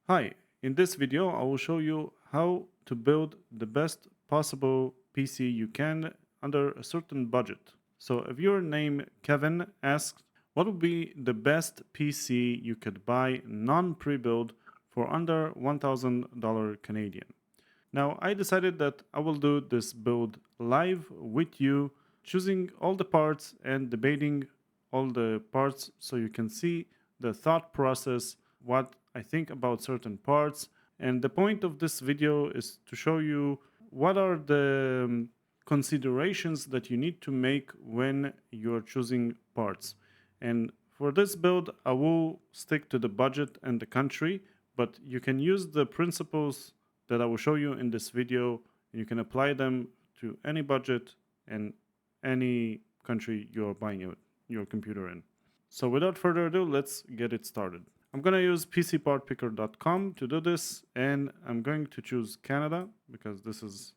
Hi, in this video I will show you how to build the best possible PC you can under a certain budget. So if your name Kevin asks what would be the best PC you could buy non-pre-built for under $1,000 Canadian. Now I decided that I will do this build live with you, choosing all the parts and debating all the parts so you can see the thought process, what I think about certain parts. And the point of this video is to show you what are the considerations that you need to make when you're choosing parts. And for this build, I will stick to the budget and the country, but you can use the principles that I will show you in this video, and you can apply them to any budget and any country you're buying your computer in. So without further ado, let's get it started. I'm going to use pcpartpicker.com to do this, and I'm going to choose Canada because this is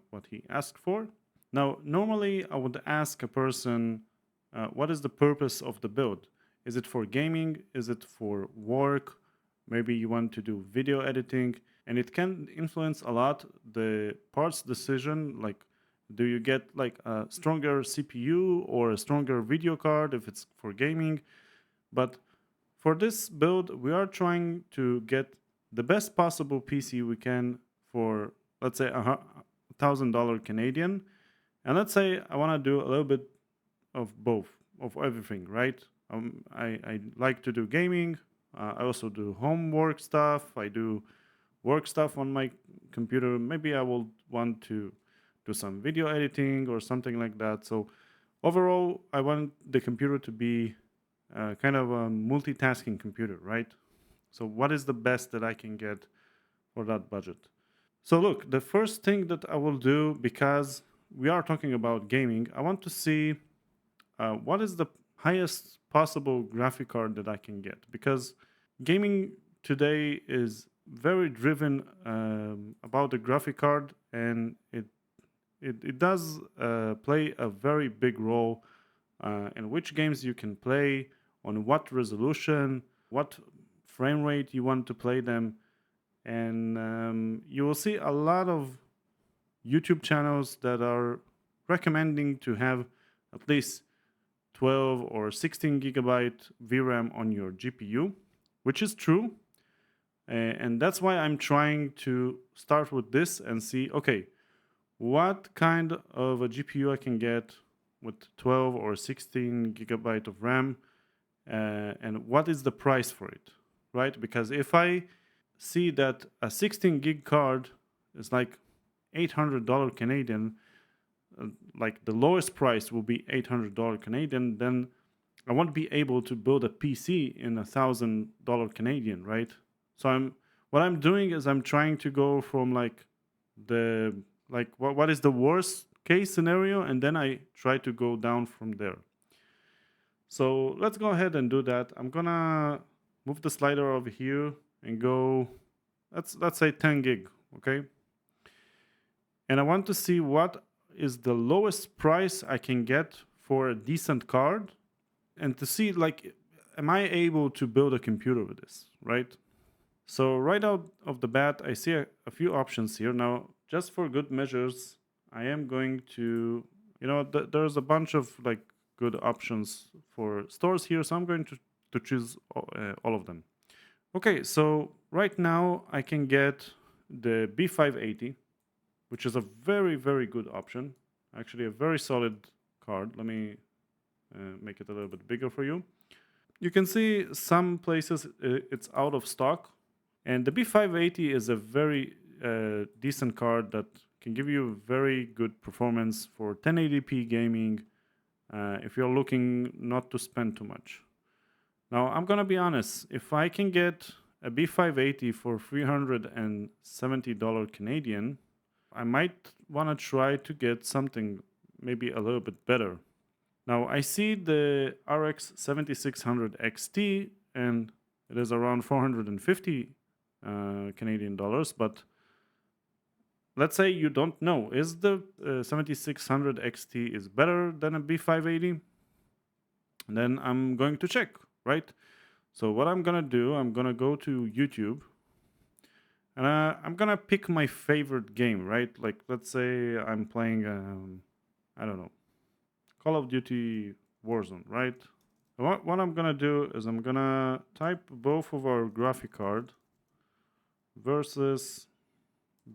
what he asked for. Now, normally I would ask a person, what is the purpose of the build? Is it for gaming? Is it for work? Maybe you want to do video editing, and it can influence a lot the parts decision. Like, do you get like a stronger CPU or a stronger video card if it's for gaming? But for this build, we are trying to get the best possible PC we can for, let's say, $1,000 Canadian. And let's say I want to do a little bit of both, of everything, right? I like to do gaming. I also do homework stuff. I do work stuff on my computer. Maybe I will want to do some video editing or something like that. So overall, I want the computer to be kind of a multitasking computer, right? So what is the best that I can get for that budget? So look, the first thing that I will do, because we are talking about gaming, I want to see what is the highest possible graphic card that I can get, because gaming today is very driven about the graphic card, and it does play a very big role in which games you can play, on what resolution, what frame rate you want to play them. And you will see a lot of YouTube channels that are recommending to have at least 12 or 16 gigabyte VRAM on your GPU, which is true. And that's why I'm trying to start with this and see, okay, what kind of a GPU I can get with 12 or 16 gigabyte of RAM, and what is the price for it, right? Because if I see that a 16 gig card is like $800 Canadian, like the lowest price will be $800 Canadian, then I won't be able to build a PC in $1,000 Canadian, right? So what I'm doing is I'm trying to go from like what is the worst case scenario, and then I try to go down from there. So let's go ahead and do that. I'm gonna move the slider over here and go, let's say 10 gig, okay? And I want to see what is the lowest price I can get for a decent card, and to see like, am I able to build a computer with this, right? So right out of the bat, I see a few options here. Now, just for good measures, I am going to, there's a bunch of like good options for stores here, so I'm going to choose all of them. Okay, so right now I can get the B580, which is a very, very good option. Actually, a very solid card. Let me make it a little bit bigger for you. You can see some places it's out of stock. And the B580 is a very decent card that can give you very good performance for 1080p gaming if you're looking not to spend too much. Now, I'm going to be honest. If I can get a B580 for $370 Canadian, I might want to try to get something maybe a little bit better. Now, I see the RX 7600 XT, and it is around 450 Canadian dollars. But let's say you don't know, is the 7600 XT is better than a B580? Then I'm going to check, right? So what I'm gonna do, I'm gonna go to YouTube And I'm gonna pick my favorite game, right? Like, let's say I'm playing, I don't know, Call of Duty Warzone, right? What I'm gonna do is I'm gonna type both of our graphic card versus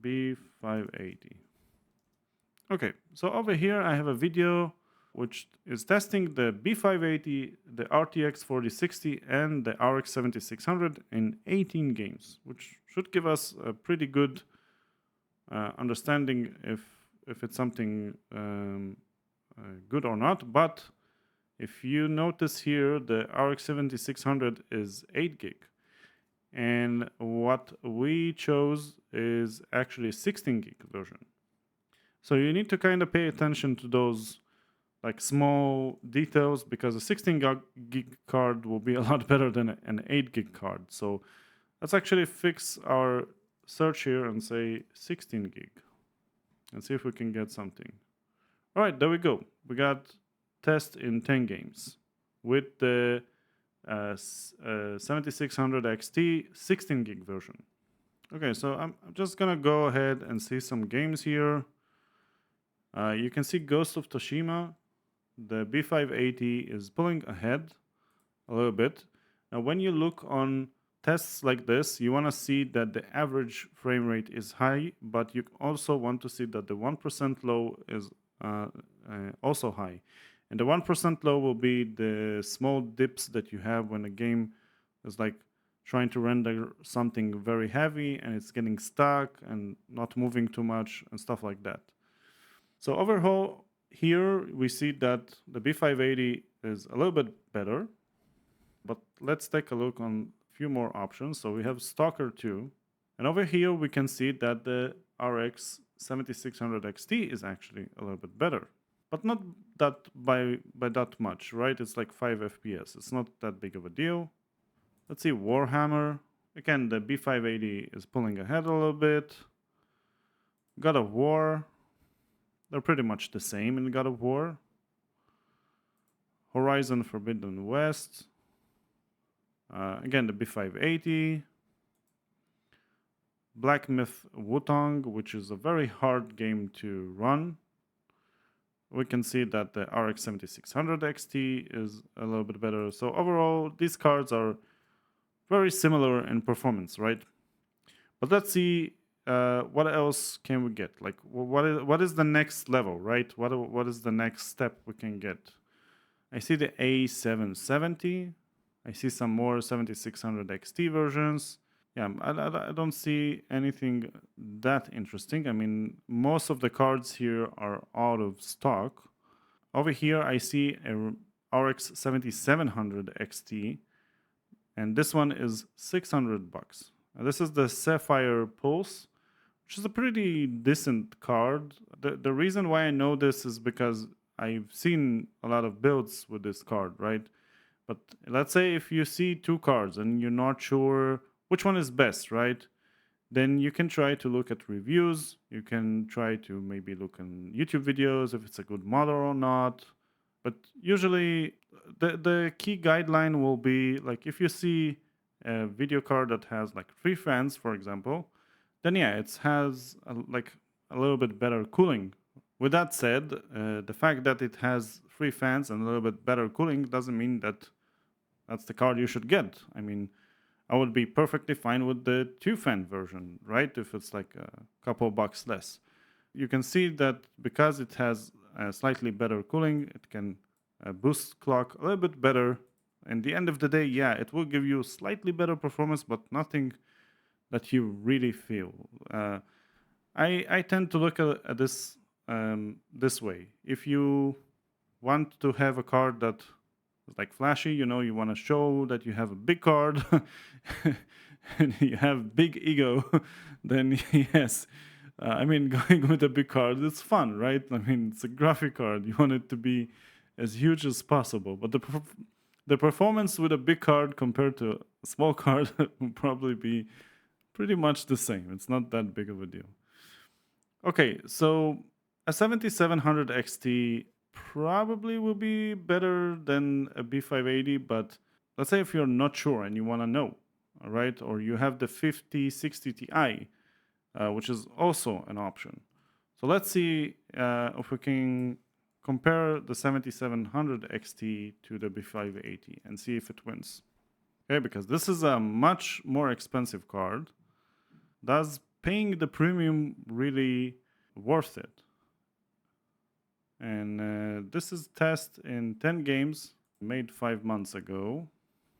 B580. Okay, so over here I have a video which is testing the B580, the RTX 4060, and the RX 7600 in 18 games, which should give us a pretty good understanding if it's something good or not. But if you notice here, the RX 7600 is 8 gig, and what we chose is actually a 16 gig version. So you need to kind of pay attention to those like small details because a 16 gig card will be a lot better than an 8 gig card. So let's actually fix our search here and say 16 gig and see if we can get something. All right, there we go. We got test in 10 games with the 7600 XT 16 gig version. Okay, so I'm just gonna go ahead and see some games here. You can see Ghost of Tsushima. The B580 is pulling ahead a little bit. Now, when you look on tests like this, you want to see that the average frame rate is high, but you also want to see that the 1% low is also high. And the 1% low will be the small dips that you have when a game is like trying to render something very heavy and it's getting stuck and not moving too much and stuff like that. So overall, here we see that the B580 is a little bit better, but let's take a look on a few more options. So we have Stalker 2, and over here we can see that the RX 7600 XT is actually a little bit better, but not that by that much, right? It's like 5 FPS. It's not that big of a deal. Let's see Warhammer. Again, the B580 is pulling ahead a little bit. God of War. They're pretty much the same in God of War. Horizon Forbidden West. Again, the B580. Black Myth Wutong, which is a very hard game to run. We can see that the RX 7600 XT is a little bit better. So overall, these cards are very similar in performance, right? But let's see what else can we get. Like, what is the next level, right? What is the next step we can get? I see the A770. I see some more 7600 XT versions. Yeah, I don't see anything that interesting. I mean, most of the cards here are out of stock. Over here, I see a RX 7700 XT, and this one is $600. And this is the Sapphire Pulse, which is a pretty decent card. The reason why I know this is because I've seen a lot of builds with this card, right? But let's say if you see two cards and you're not sure which one is best, right? Then you can try to look at reviews. You can try to maybe look in YouTube videos if it's a good model or not. But usually the key guideline will be like if you see a video card that has like 3 fans, for example, then yeah, it has like a little bit better cooling. With that said, the fact that it has 3 fans and a little bit better cooling doesn't mean that that's the card you should get. I mean, I would be perfectly fine with the 2 fan version, right? If it's like a couple bucks less. You can see that because it has slightly better cooling, it can boost clock a little bit better. In the end of the day, yeah, it will give you slightly better performance, but nothing that you really feel. I tend to look at this this way. If you want to have a card that is like flashy, you know, you want to show that you have a big card and you have big ego, then yes. I mean, going with a big card, it's fun, right? I mean, it's a graphic card. You want it to be as huge as possible. But the performance with a big card compared to a small card will probably be pretty much the same. It's not that big of a deal. Okay, so a 7700 XT probably will be better than a B580, but let's say if you're not sure and you want to know, right? Or you have the 5060 Ti, which is also an option. So let's see if we can compare the 7700 XT to the B580 and see if it wins. Okay, because this is a much more expensive card. Does paying the premium really worth it? And this is test in 10 games made 5 months ago.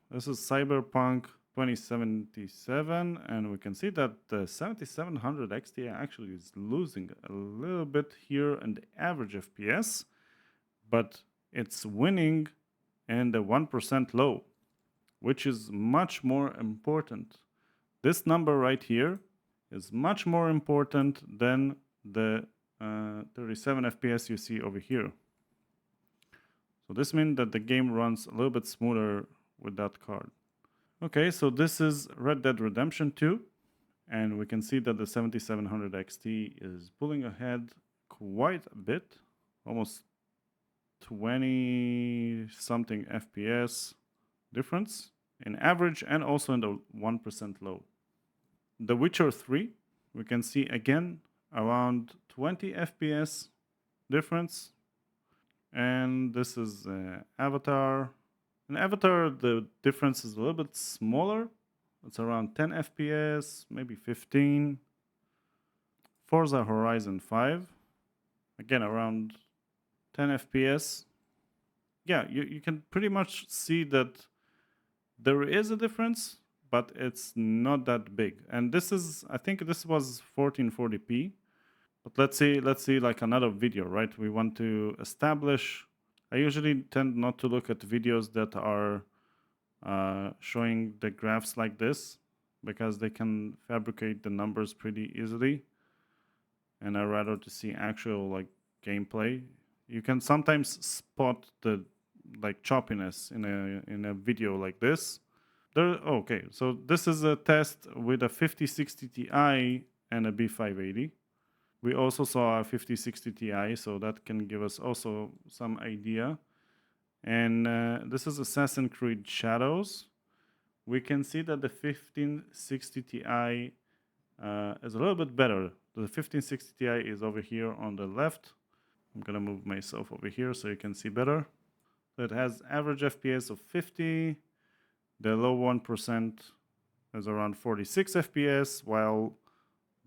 This is Cyberpunk 2077, and we can see that the 7700 XT actually is losing a little bit here in the average FPS, but it's winning in the 1% low, which is much more important. This number right here is much more important than the 37 FPS you see over here. So this means that the game runs a little bit smoother with that card. Okay, so this is Red Dead Redemption 2, and we can see that the 7700 XT is pulling ahead quite a bit, almost 20 something FPS difference in average and also in the 1% low. The Witcher 3, we can see again around 20 FPS difference. And this is Avatar. In Avatar, the difference is a little bit smaller. It's around 10 FPS, maybe 15. Forza Horizon 5, again around 10 FPS. Yeah, you can pretty much see that there is a difference, but it's not that big. And this is, I think this was 1440p. But let's see like another video, right? We want to establish. I usually tend not to look at videos that are showing the graphs like this because they can fabricate the numbers pretty easily. And I rather to see actual like gameplay. You can sometimes spot the like choppiness in a video like this. Okay, so this is a test with a 5060 Ti and a B580. We also saw a 5060 Ti, so that can give us also some idea. And this is Assassin's Creed Shadows. We can see that the 1560 Ti is a little bit better. The 1560 Ti is over here on the left. I'm gonna move myself over here so you can see better. So it has average FPS of 50. The low 1% is around 46 FPS, while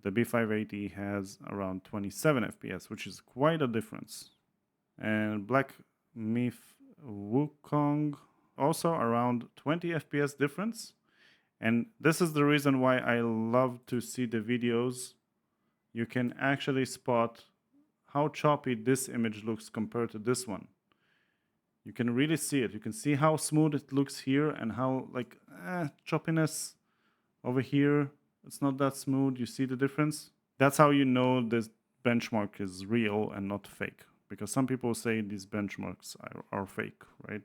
the B580 has around 27 FPS, which is quite a difference. And Black Myth Wukong also around 20 FPS difference. And this is the reason why I love to see the videos. You can actually spot how choppy this image looks compared to this one. You can really see it. You can see how smooth it looks here and how like choppiness over here. It's not that smooth. You see the difference? That's how you know this benchmark is real and not fake. Because some people say these benchmarks are fake, right?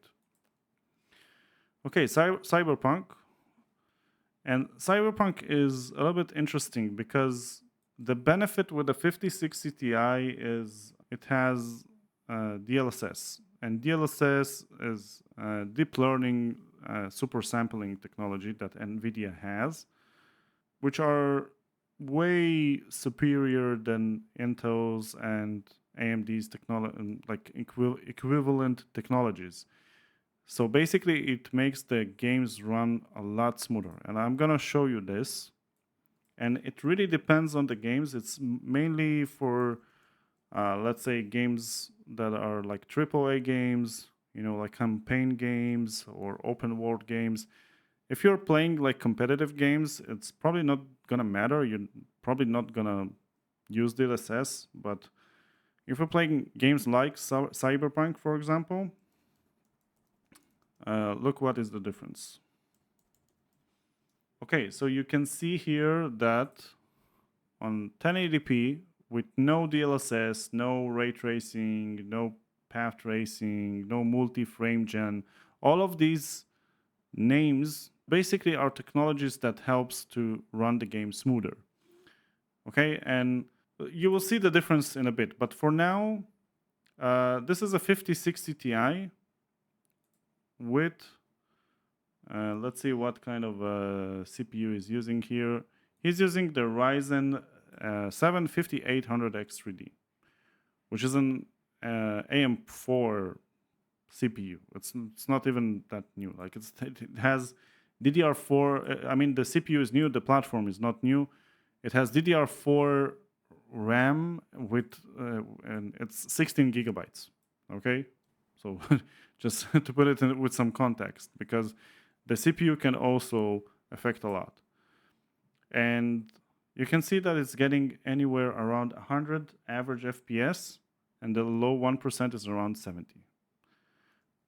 Okay, Cyberpunk. And Cyberpunk is a little bit interesting because the benefit with the 5060 Ti is it has DLSS. And DLSS is deep learning super sampling technology that NVIDIA has, which are way superior than Intel's and AMD's technology, like equivalent technologies. So basically, it makes the games run a lot smoother. And I'm gonna show you this. And it really depends on the games. It's mainly for, let's say, games that are like AAA games, you know, like campaign games or open world games. If you're playing like competitive games, it's probably not gonna matter. You're probably not gonna use DLSS. But if you're playing games like Cyberpunk, for example, look what is the difference. Okay, so you can see here that on 1080p with no DLSS, no ray tracing, no path tracing, no multi-frame gen, all of these names basically are technologies that helps to run the game smoother. Okay, and you will see the difference in a bit, but for now, this is a 5060 Ti with Let's see what kind of CPU is using here. He's using the Ryzen 7 5800X3D, which is an AM4 CPU. It's not even that new. Like it has DDR4. I mean, the CPU is new. The platform is not new. It has DDR4 RAM with and it's 16 gigabytes. Okay, so just to put it in with some context, because the CPU can also affect a lot, and you can see that it's getting anywhere around 100 average FPS, and the low 1% is around 70,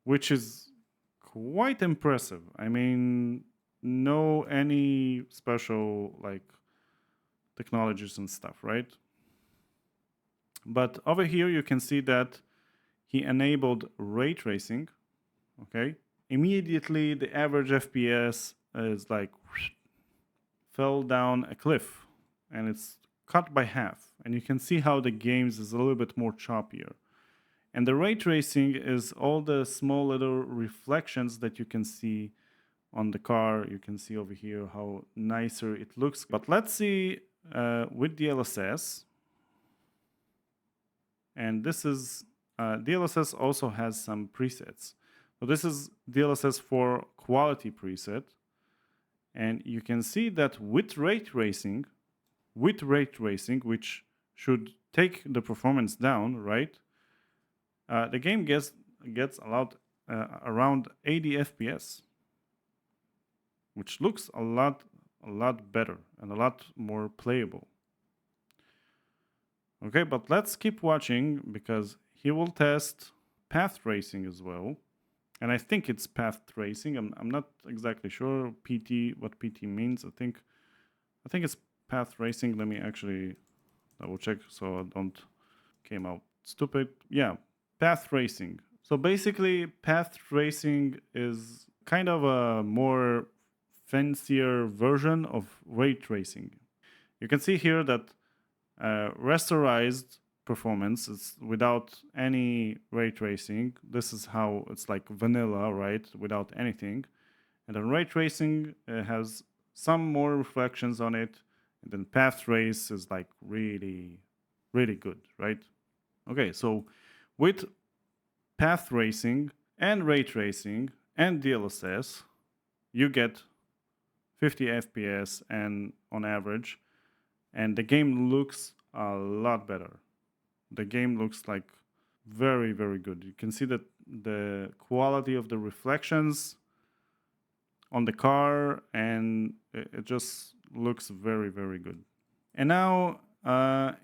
which is quite impressive. I mean, no any special like technologies and stuff, right? But over here you can see that he enabled ray tracing. Okay, immediately the average FPS is like fell down a cliff, and it's cut by half, and you can see how the games is a little bit more choppier. And the ray tracing is all the small little reflections that you can see on the car. You can see over here how nicer it looks. But let's see with DLSS. And this is DLSS also has some presets. So this is DLSS for quality preset. And you can see that with ray tracing, which should take the performance down, right? The game gets a lot around 80 FPS, which looks a lot better and a lot more playable. Okay, but let's keep watching because he will test path tracing as well. And I think it's path tracing. I'm not exactly sure what PT means. I think it's path tracing. Let me actually double check so I don't came out stupid. Yeah, path tracing. So basically, path tracing is kind of a more fancier version of ray tracing. You can see here that rasterized performance is without any ray tracing. This is how it's like vanilla, right? Without anything. And then ray tracing has some more reflections on it. And then path trace is like really, really good, right? Okay, so with path tracing and ray tracing and DLSS, you get 50 FPS and on average, and the game looks a lot better. The game looks like very, very good. You can see that the quality of the reflections on the car, and it just looks very, very good. And now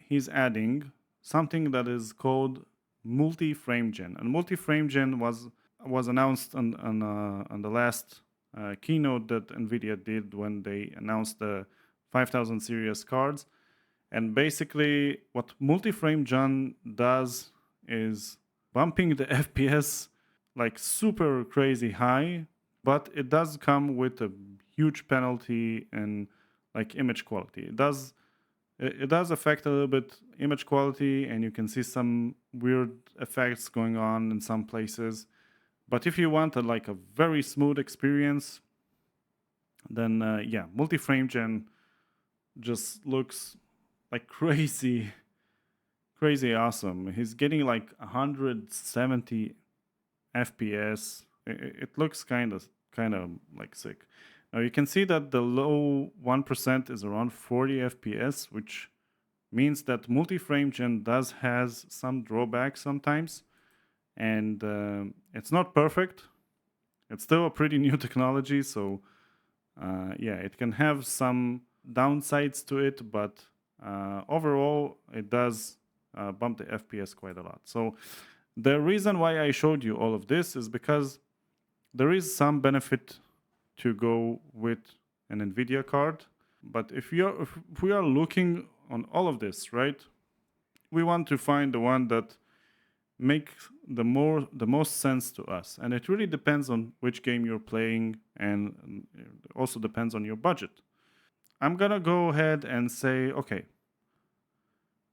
he's adding something that is called multi-frame gen. And multi-frame gen was announced on the last keynote that NVIDIA did when they announced the 5000 series cards. And basically, what multi-frame gen does is bumping the FPS like super crazy high, but it does come with a huge penalty in like image quality. It does affect a little bit image quality, and you can see some weird effects going on in some places. But if you want like a very smooth experience, then yeah, multi-frame gen just looks like crazy awesome. He's getting like 170 FPS. It looks kind of like sick. Now you can see that the low 1% is around 40 FPS, which means that multi-frame gen does has some drawbacks sometimes, and it's not perfect. It's still a pretty new technology, so yeah, it can have some downsides to it, but overall it does bump the FPS quite a lot. So the reason why I showed you all of this is because there is some benefit to go with an NVIDIA card. But if we are looking on all of this, right, we want to find the one that makes the most sense to us. And it really depends on which game you're playing, and also depends on your budget. I'm gonna go ahead and say, okay,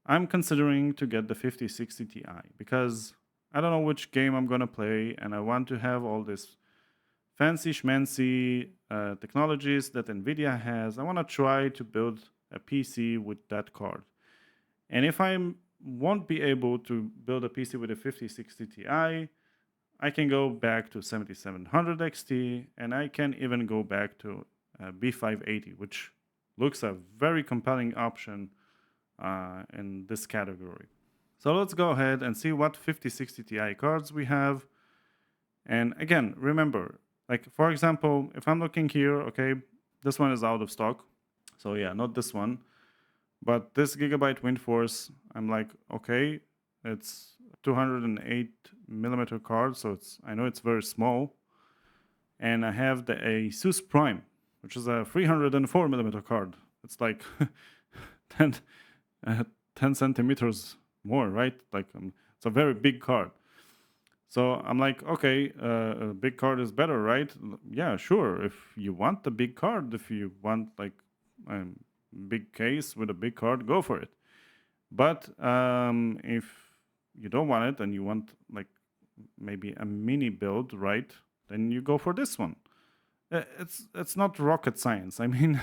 I'm considering to get the 5060 Ti because I don't know which game I'm gonna play, and I want to have all this fancy schmancy technologies that NVIDIA has. I want to try to build a PC with that card. And if I won't be able to build a PC with a 5060 Ti, I can go back to 7700 XT, and I can even go back to B580, which looks a very compelling option in this category. So let's go ahead and see what 5060 Ti cards we have. And again, remember, like for example, if I'm looking here, okay, this one is out of stock. So yeah, not this one. But this Gigabyte WindForce, I'm like, okay, it's 208 millimeter card, so I know it's very small. And I have the Asus Prime, which is a 304 millimeter card. It's like 10, 10 centimeters more, right? Like it's a very big card. So I'm like, okay, a big card is better, right? Yeah, sure. If you want the big card, if you want like a big case with a big card, go for it. But if you don't want it and you want like maybe a mini build, right? Then you go for this one. It's not rocket science. I mean,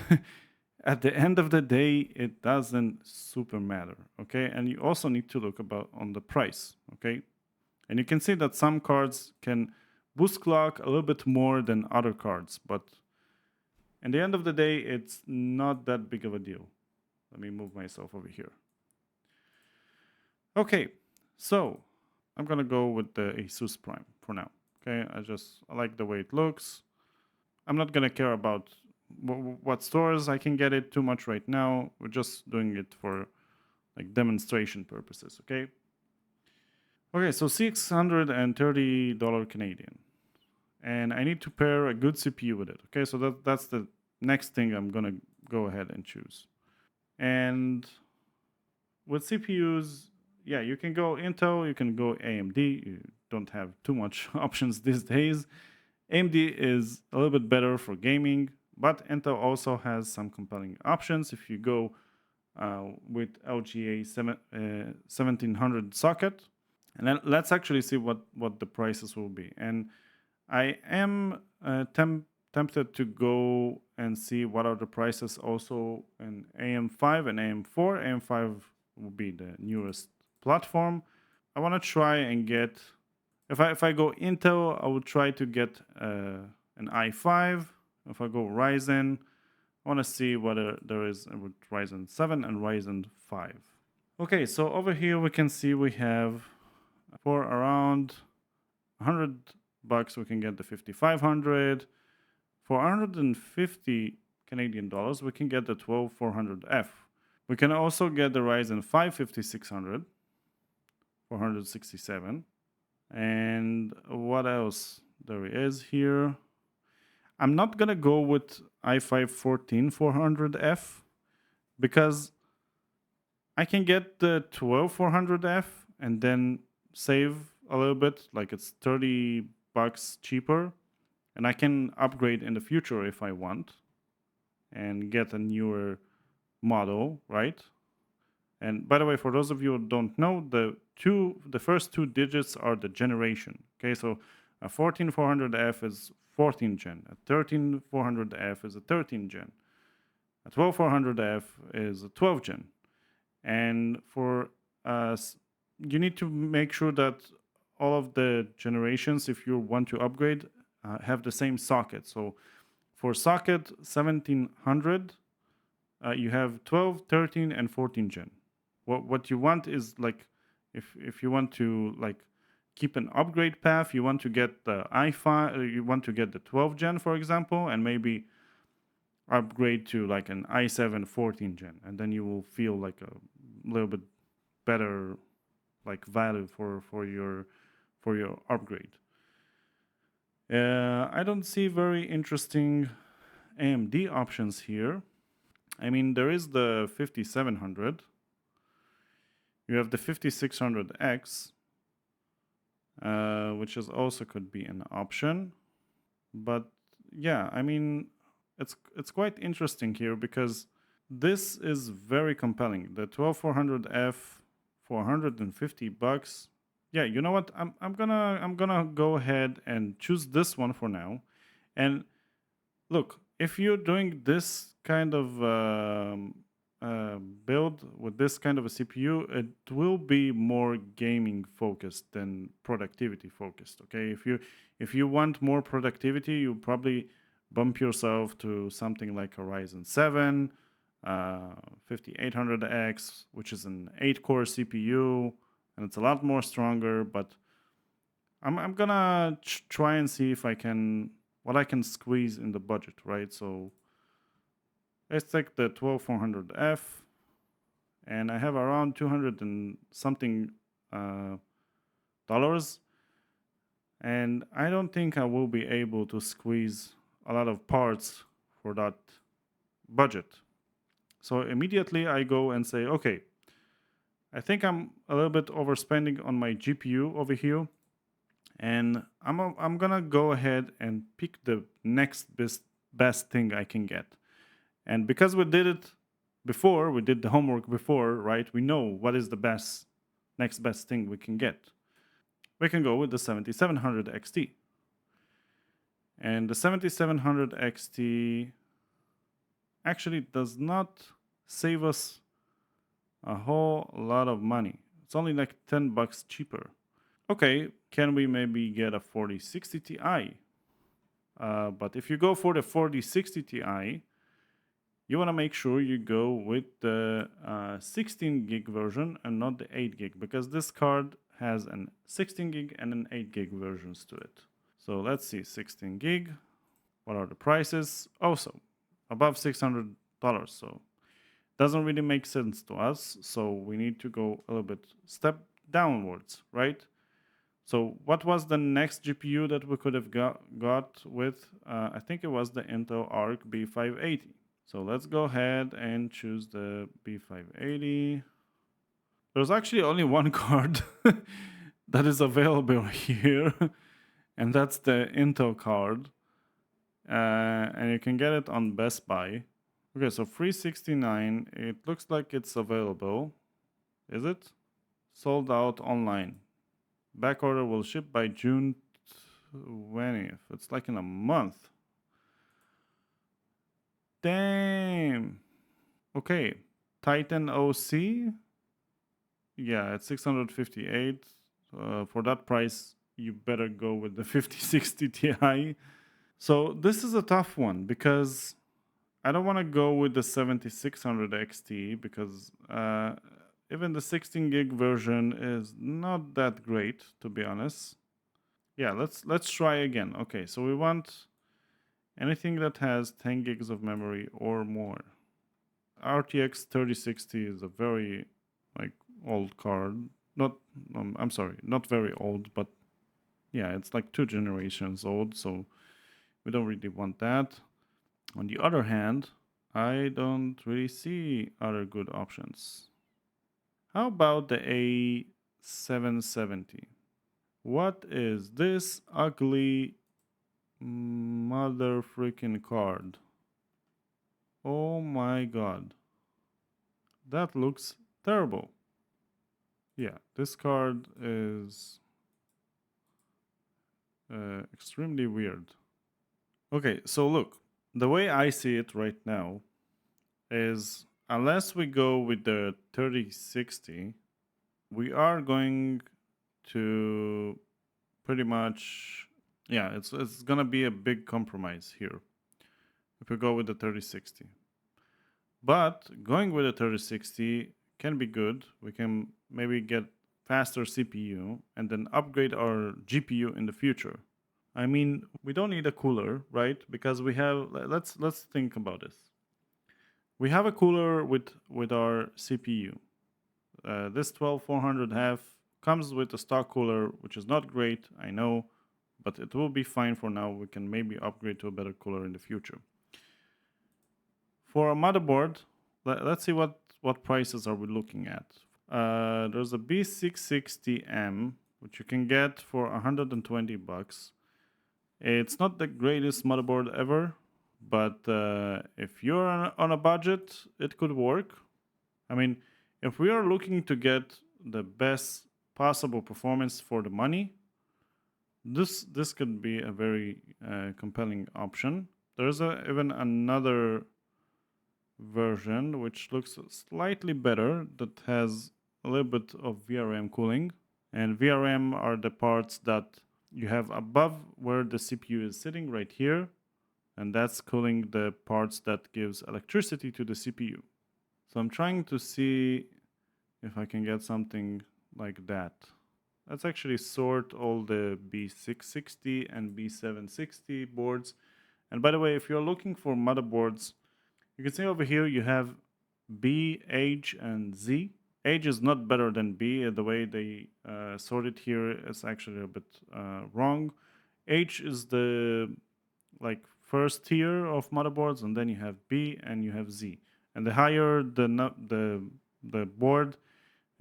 at the end of the day, it doesn't super matter. Okay, and you also need to look about on the price. Okay, and you can see that some cards can boost clock a little bit more than other cards, but at the end of the day, it's not that big of a deal. Let me move myself over here. Okay, so I'm gonna go with the Asus Prime for now. Okay, I like the way it looks. I'm not gonna care about what stores I can get it too much right now. We're just doing it for like demonstration purposes. Okay. Okay, so $630 Canadian, and I need to pair a good CPU with it. Okay, so that's the next thing I'm gonna go ahead and choose. And with CPUs, yeah, you can go Intel, you can go AMD. You don't have too much options these days. AMD is a little bit better for gaming, but Intel also has some compelling options. If you go with LGA 1700 socket, and then let's actually see what the prices will be. And I am tempted to go and see what are the prices also in AM5 and AM4. AM5 will be the newest platform. I want to try and get, if I go Intel, I will try to get an i5. If I go Ryzen, I want to see whether there is with Ryzen 7 and Ryzen 5. Okay, so over here we can see we have for around $100 we can get the 5500. For 150 Canadian dollars we can get the 12400F. We can also get the Ryzen 5 5600 for 167. And what else there is here? I'm not gonna go with i5 14400F because I can get the 12400F and then save a little bit, like it's $30 cheaper, and I can upgrade in the future if I want and get a newer model, right? And by the way, for those of you who don't know, the first two digits are the generation. Okay, so a 14400F is 14 gen, a 13400F is a 13 gen, a 12400F is a 12 gen. And for us, you need to make sure that all of the generations, if you want to upgrade, have the same socket. So for socket 1700, you have 12, 13, and 14 gen. What you want is like, if you want to like keep an upgrade path, you want to get the i5, you want to get the 12 gen, for example, and maybe upgrade to like an i7 14 gen, and then you will feel like a little bit better like value for your upgrade. I don't see very interesting AMD options here. I mean, there is the 5700. You have the 5600X, which is also could be an option. But yeah, I mean, it's quite interesting here because this is very compelling. The 12400F for $150. Yeah, you know what? I'm gonna go ahead and choose this one for now. And look, if you're doing this kind of build with this kind of a CPU, it will be more gaming focused than productivity focused. Okay, if you want more productivity, you probably bump yourself to something like a Ryzen 7 5800X, which is an 8-core CPU, and it's a lot more stronger. But I'm gonna try and see if I can what I can squeeze in the budget, right? So let's take the 12400F, and I have around 200 and something uh, dollars, and I don't think I will be able to squeeze a lot of parts for that budget. So immediately I go and say, okay, I think I'm a little bit overspending on my GPU over here, and I'm gonna go ahead and pick the next best thing I can get. And because we did it before, we did the homework before, right? We know what is the next best thing we can get. We can go with the 7700 XT. And the 7700 XT actually does not save us a whole lot of money. It's only like $10 cheaper. Okay, can we maybe get a 4060 Ti? But if you go for the 4060 Ti, you want to make sure you go with the 16 gig version and not the 8 gig, because this card has an 16 gig and an 8 gig versions to it. So let's see, 16 gig. What are the prices? Also, above $600. So doesn't really make sense to us. So we need to go a little bit step downwards, right? So what was the next GPU that we could have got with? I think it was the Intel Arc B580. So let's go ahead and choose the B580. There's actually only one card that is available here, and that's the Intel card. And you can get it on Best Buy. Okay, so 369. It looks like it's available. Is it? Sold out online. Back order will ship by June 20th. It's like in a month. Damn. Okay. Titan OC. Yeah, it's 658. For that price, you better go with the 5060 Ti. So this is a tough one because I don't want to go with the 7600 XT because even the 16 gig version is not that great, to be honest. Yeah, let's try again. Okay, so we want anything that has 10 gigs of memory or more. RTX 3060 is a very like old card. Not I'm sorry, not very old, but yeah, it's like 2 generations old, so we don't really want that. On the other hand, I don't really see other good options. How about the A770? What is this ugly mother freaking card? Oh my god. That looks terrible. Yeah, this card is extremely weird. Okay, so look, the way I see it right now is unless we go with the 3060, we are going to pretty much, yeah, it's gonna be a big compromise here if we go with the 3060. But going with the 3060 can be good. We can maybe get faster CPU and then upgrade our GPU in the future. I mean, we don't need a cooler, right? Because we have let's think about this. We have a cooler with our CPU. This 12400 half comes with a stock cooler, which is not great, I know, but it will be fine for now. We can maybe upgrade to a better cooler in the future. For a motherboard, let's see what prices are we looking at. There's a B660M, which you can get for $120. It's not the greatest motherboard ever, but if you're on a budget, it could work. I mean, if we are looking to get the best possible performance for the money, This could be a very compelling option. There's even another version which looks slightly better that has a little bit of VRM cooling. And VRM are the parts that you have above where the CPU is sitting right here, and that's cooling the parts that gives electricity to the CPU. So I'm trying to see if I can get something like that. Let's actually sort all the B660 and B760 boards. And by the way, if you're looking for motherboards, you can see over here you have B, H, and Z. H is not better than B. The way they sort it here is actually a bit wrong. H is the like first tier of motherboards, and then you have B and you have Z. And the higher the board,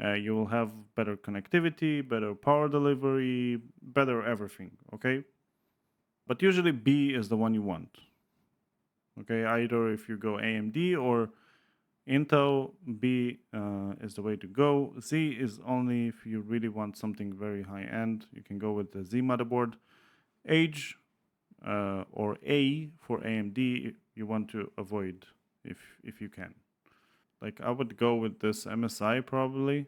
you will have better connectivity, better power delivery, better everything. Okay, but usually B is the one you want. Okay, either if you go AMD or Intel, B is the way to go. Z is only if you really want something very high end. You can go with the Z motherboard. H or A for AMD you want to avoid if you can. Like I would go with this MSI probably.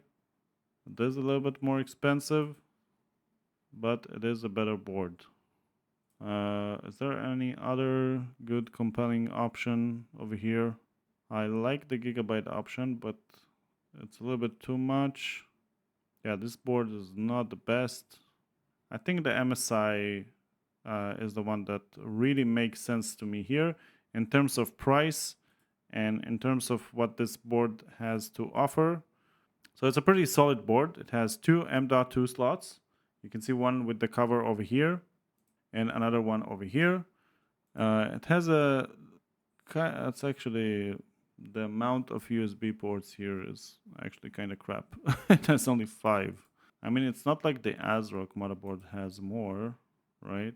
It is a little bit more expensive, but it is a better board. Is there any other good compelling option over here? I like the gigabyte option, but it's a little bit too much. Yeah, this board is not the best. I think the MSI is the one that really makes sense to me here in terms of price and in terms of what this board has to offer. So it's a pretty solid board. It has two M.2 slots. You can see one with the cover over here and another one over here. It has a, it's actually, the amount of USB ports here is actually kind of crap. It has only 5. I mean, it's not like the ASRock motherboard has more, right?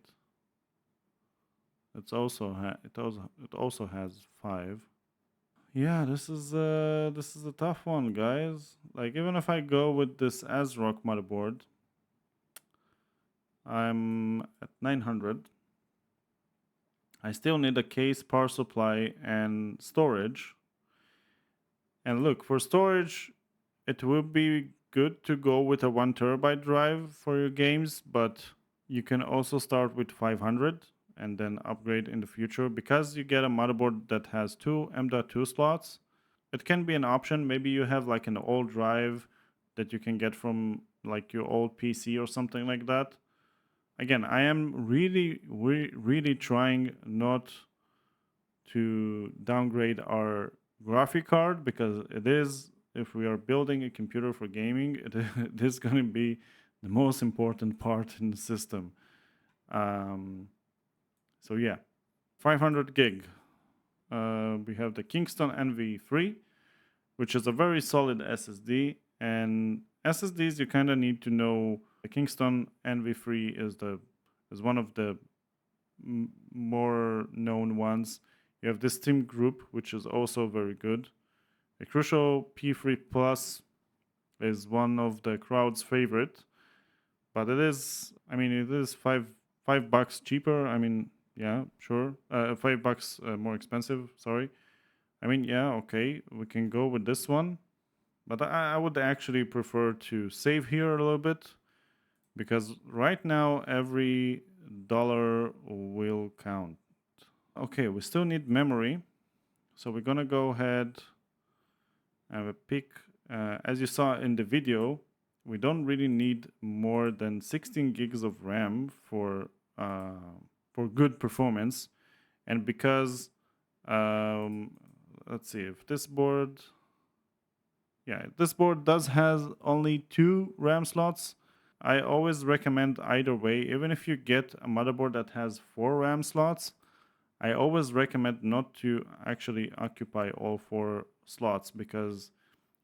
It also has 5. Yeah, this is a tough one, guys. Like even if I go with this ASRock motherboard, I'm at 900. I still need a case, power supply, and storage. And look, for storage, it would be good to go with a 1 terabyte drive for your games, but you can also start with 500 and then upgrade in the future because you get a motherboard that has two M.2 slots. It can be an option. Maybe you have like an old drive that you can get from like your old PC or something like that. Again, I am really trying not to downgrade our graphic card because it is, if we are building a computer for gaming, it is going to be the most important part in the system. Um, so yeah, 500 gig. We have the Kingston NV3, which is a very solid SSD. And SSDs, you kind of need to know. The Kingston NV3 is one of the more known ones. You have this Team Group, which is also very good. The Crucial P3 Plus is one of the crowd's favorite, but it is, I mean, it is $5 cheaper. I mean, yeah, sure. $5 more expensive. Sorry. I mean, yeah, okay, we can go with this one, but I would actually prefer to save here a little bit because right now every dollar will count. Okay, we still need memory. So we're gonna go ahead and pick, as you saw in the video, we don't really need more than 16 gigs of RAM for good performance. And because, let's see, if this board, yeah, this board does has only 2 RAM slots. I always recommend either way, even if you get a motherboard that has 4 RAM slots, I always recommend not to actually occupy all 4 slots because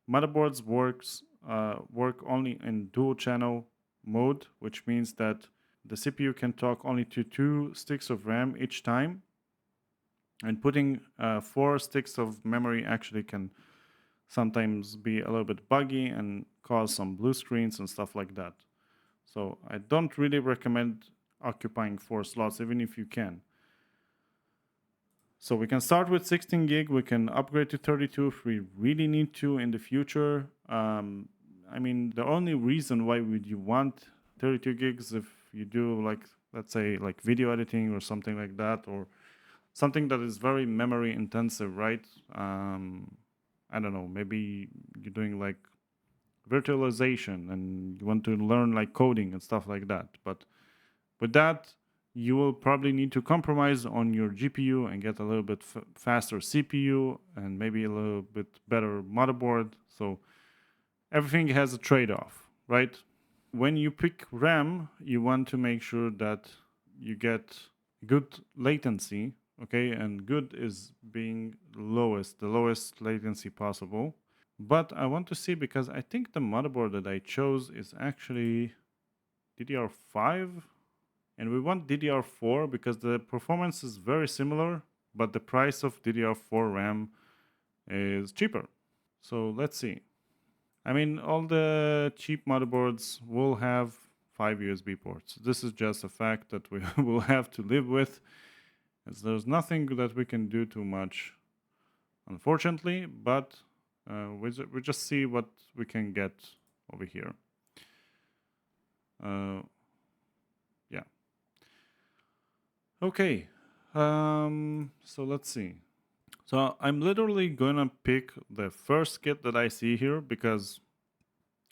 motherboards work only in dual channel mode, which means that the CPU can talk only to 2 sticks of RAM each time, and putting 4 sticks of memory actually can sometimes be a little bit buggy and cause some blue screens and stuff like that. So I don't really recommend occupying 4 slots, even if you can. So we can start with 16 gig. We can upgrade to 32 if we really need to in the future. I mean, the only reason why would you want 32 gigs if you do like, let's say, like video editing or something like that, or something that is very memory intensive, right? I don't know. Maybe you're doing like virtualization and you want to learn like coding and stuff like that. But with that, you will probably need to compromise on your GPU and get a little bit faster CPU and maybe a little bit better motherboard. So everything has a trade-off, right? When you pick RAM, you want to make sure that you get good latency, okay? And good is being the lowest latency possible. But I want to see, because I think the motherboard that I chose is actually DDR5, and we want DDR4 because the performance is very similar, but the price of DDR4 RAM is cheaper. So let's see. I mean, all the cheap motherboards will have 5 USB ports. This is just a fact that we will have to live with, as there's nothing that we can do too much, unfortunately, but we just see what we can get over here. Yeah. Okay. So let's see. So I'm literally gonna pick the first kit that I see here because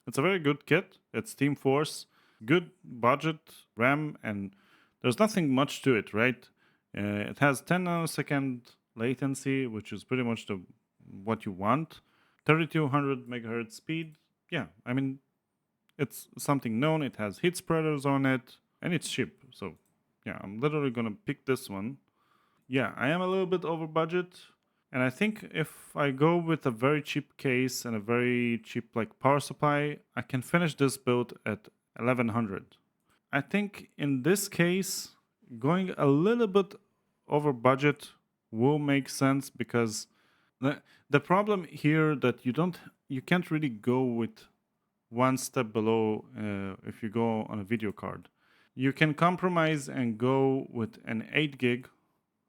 it's a very good kit. It's Team Force, good budget, RAM, and there's nothing much to it, right? It has 10 nanosecond latency, which is pretty much what you want. 3200 megahertz speed. Yeah, I mean, it's something known. It has heat spreaders on it, and it's cheap. So yeah, I'm literally gonna pick this one. Yeah, I am a little bit over budget. And I think if I go with a very cheap case and a very cheap like power supply, I can finish this build at 1100. I think in this case, going a little bit over budget will make sense, because the problem here that you can't really go with one step below if you go on a video card. You can compromise and go with an 8 gig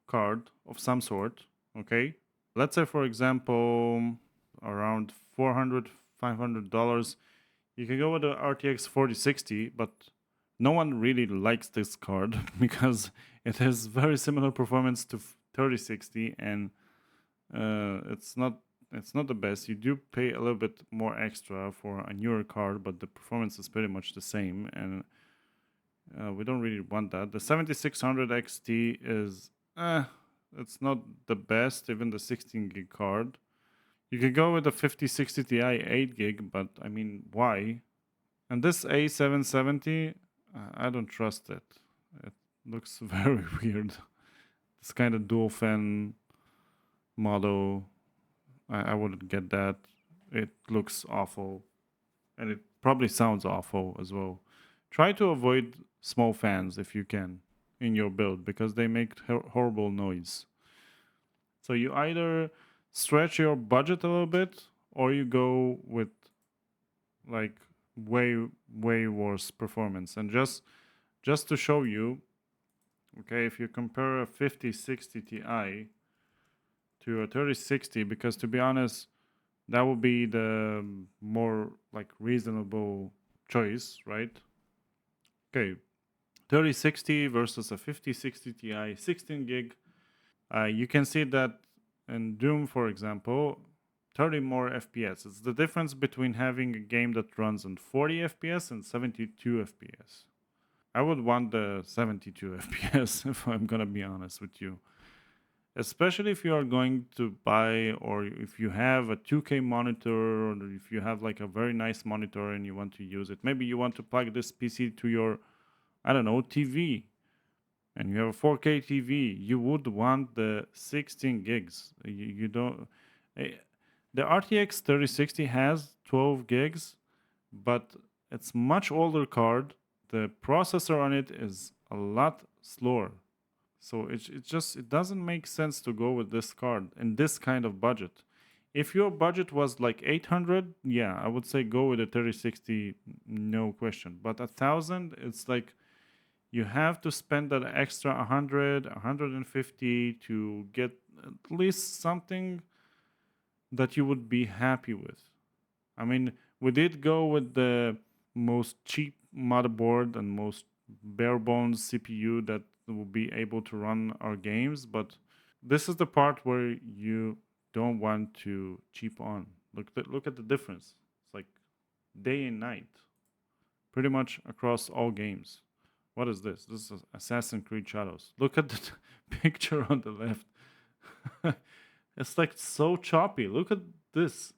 card of some sort, okay? Let's say, for example, around $400, $500, you can go with the RTX 4060, but no one really likes this card because it has very similar performance to 3060, and it's not the best. You do pay a little bit more extra for a newer card, but the performance is pretty much the same, and we don't really want that. The 7600 XT is it's not the best, even the 16 gig card. You could go with the 5060 Ti 8 gig, but I mean, why? And this A770, I don't trust it. It looks very weird. This kind of dual fan model, I wouldn't get that. It looks awful, and it probably sounds awful as well. Try to avoid small fans if you can in your build, because they make horrible noise. So you either stretch your budget a little bit, or you go with like way worse performance. And just to show you, okay, if you compare a 5060 Ti to a 3060, because to be honest, that would be the more like reasonable choice, right? Okay, 3060 versus a 5060 Ti 16 gig. You can see that in Doom, for example, 30 more FPS. It's the difference between having a game that runs on 40 FPS and 72 FPS. I would want the 72 FPS if I'm gonna be honest with you. Especially if you are going to buy, or if you have a 2K monitor, or if you have like a very nice monitor and you want to use it. Maybe you want to plug this PC to your, I don't know, TV, and you have a 4K TV, you would want the 16 gigs. You don't. The RTX 3060 has 12 gigs, but it's much older card. The processor on it is a lot slower. So it doesn't make sense to go with this card in this kind of budget. If your budget was like 800, yeah, I would say go with the 3060, no question. But 1,000, it's like you have to spend that extra 100, 150 to get at least something that you would be happy with. I mean, we did go with the most cheap motherboard and most bare bones CPU that will be able to run our games, but this is the part where you don't want to cheap on. Look at the difference. It's like day and night, pretty much across all games. What is this? This is Assassin's Creed Shadows. Look at the picture on the left. It's like so choppy. Look at this.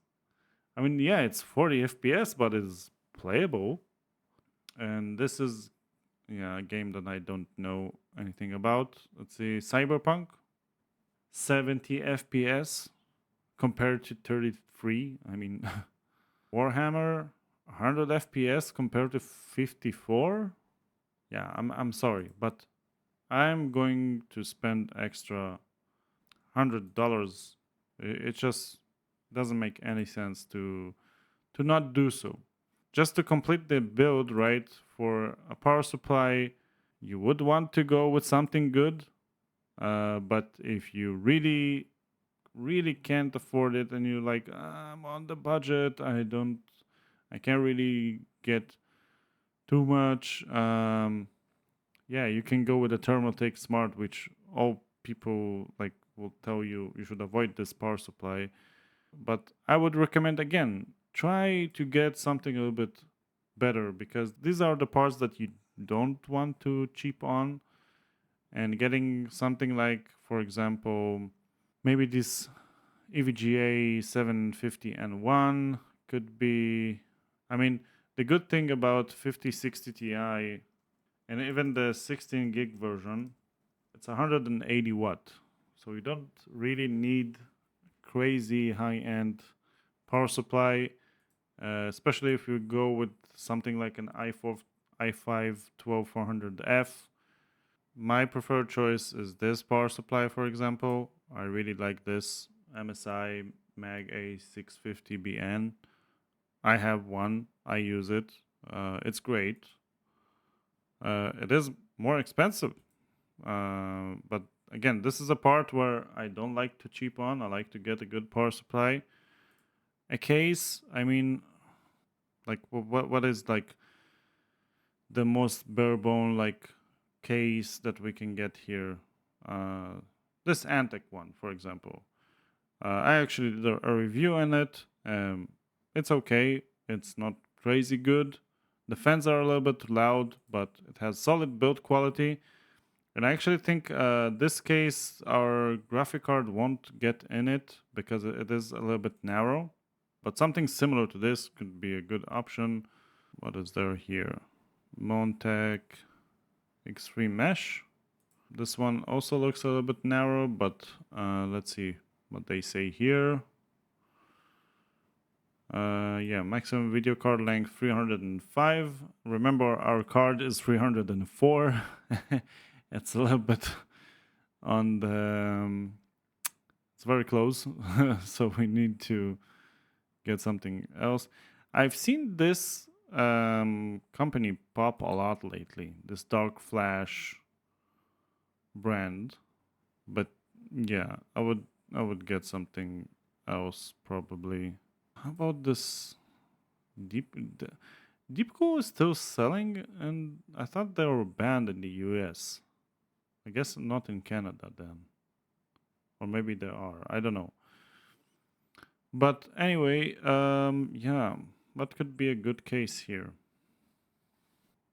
I mean, yeah, it's 40 FPS, but it's playable. And this is, yeah, a game that I don't know anything about. Let's see, Cyberpunk, 70 FPS compared to 33. I mean, Warhammer, 100 FPS compared to 54. Yeah, I'm sorry, but I'm going to spend extra $100. It just doesn't make any sense to not do so. Just to complete the build, right, for a power supply, you would want to go with something good. But if you really can't afford it and you're like, I'm on the budget, I can't really get too much. Yeah, you can go with a Thermaltake Smart, which all people like will tell you you should avoid this power supply. But I would recommend again, try to get something a little bit better because these are the parts that you don't want to cheap on. And getting something like, for example, maybe this EVGA 750N1 could be. I mean, the good thing about 5060 Ti and even the 16 gig version, it's 180 watt. So you don't really need crazy high end power supply, especially if you go with something like an i5 12400F. My preferred choice is this power supply, for example. I really like this MSI Mag A650BN. I have one, I use it. It's great. It is more expensive, but again, this is a part where I don't like to cheap on. I like to get a good power supply. A case, I mean, like what is like the most bare bone like case that we can get here? Uh, this Antec one, for example. I actually did a review on it. It's okay. It's not crazy good. The fans are a little bit loud, but it has solid build quality. And I actually think this case, our graphic card won't get in it because it is a little bit narrow. But something similar to this could be a good option. What is there here? Montec Extreme Mesh. This one also looks a little bit narrow, but let's see what they say here. Yeah, maximum video card length 305. Remember, our card is 304. It's a little bit on the. It's very close, so we need to get something else. I've seen this company pop a lot lately. This Dark Flash brand, but yeah, I would get something else probably. How about this Deep? Deepco is still selling, and I thought they were banned in the US. I guess not in Canada then, or maybe they are. I don't know. But anyway, yeah, what could be a good case here?